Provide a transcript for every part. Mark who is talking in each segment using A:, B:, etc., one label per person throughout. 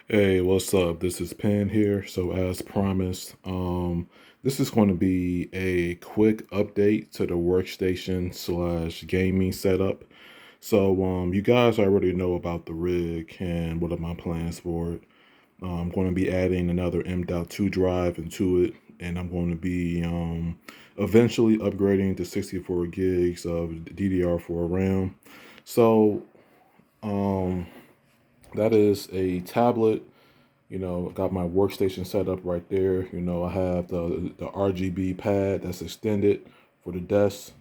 A: Hey, what's up? This is Penn here. So as promised, this is going to be a quick update to the workstation/gaming setup. So you guys already know about the rig and what are my plans for it. I'm going to be adding another M.2 drive into it, and I'm going to be eventually upgrading to 64 gigs of DDR4 RAM. So um, that is a tablet. Got my workstation set up right there. I have the RGB pad that's extended for the desk.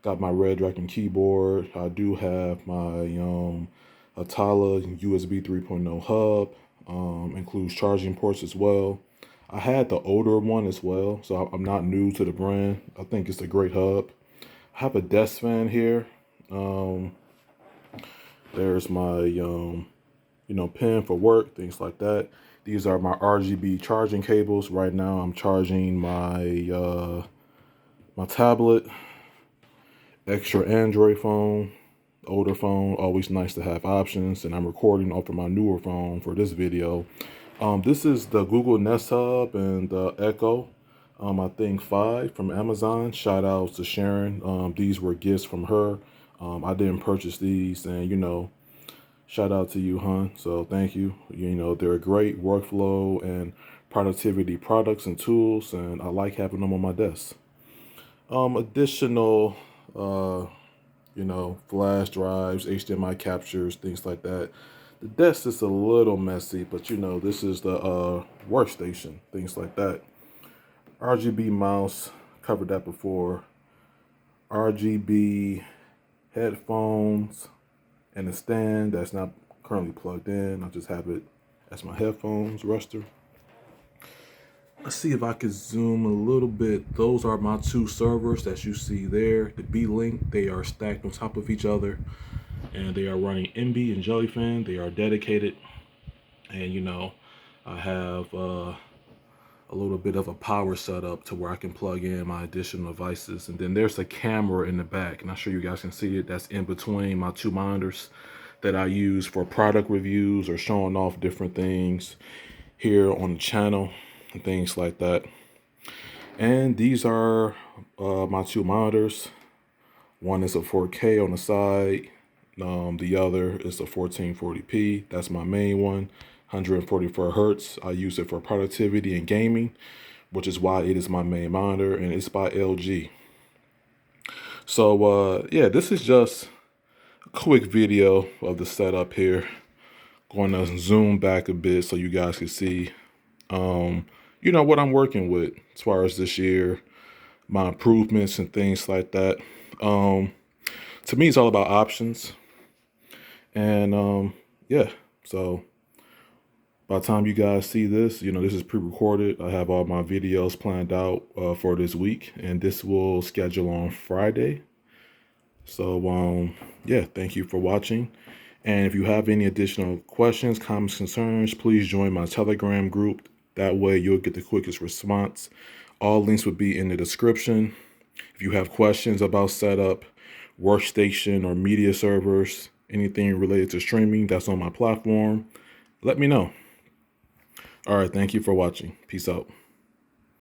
A: Got my red dragon keyboard. I do have my Atala USB 3.0 hub. Includes charging ports as well. I had the older one as well, so I'm not new to the brand. I think it's a great hub. I have a desk fan here. Um, there's my pen for work, things like that. These are my RGB charging cables. Right now, I'm charging my tablet, extra Android phone, older phone. Always nice to have options. And I'm recording off of my newer phone for this video. This is the Google Nest Hub and the Echo. I think 5 from Amazon. Shout out to Sharon. These were gifts from her. I didn't purchase these, and shout out to you, hon. So thank you. They're great workflow and productivity products and tools, and I like having them on my desk. Additional, flash drives, HDMI captures, things like that. The desk is a little messy, but this is the workstation, things like that. RGB mouse, covered that before. RGB headphones, and a stand that's not currently plugged in. I just have it as my headphones rester. Let's see if I can zoom a little bit. Those are my 2 servers that you see there. The B-Link, they are stacked on top of each other, and they are running MB and Jellyfin. They are dedicated, and I have a little bit of a power setup to where I can plug in my additional devices. And then there's a camera in the back, and I'm sure you guys can see it. That's in between my 2 monitors that I use for product reviews or showing off different things here on the channel and things like that. And these are my 2 monitors. One is a 4K on the side. The other is a 1440p. That's my main one. 144 hertz. I use it for productivity and gaming, which is why it is my main monitor, and it's by LG. So yeah, this is just a quick video of the setup here. Going to zoom back a bit so you guys can see what I'm working with as far as this year, my improvements and things like that. To me, it's all about options. And yeah, so by the time you guys see this, this is pre-recorded. I have all my videos planned out for this week, and this will schedule on Friday. So yeah, thank you for watching. And if you have any additional questions, comments, concerns, please join my Telegram group. That way you'll get the quickest response. All links will be in the description. If you have questions about setup, workstation, or media servers, anything related to streaming that's on my platform, let me know. All right, thank you for watching. Peace out.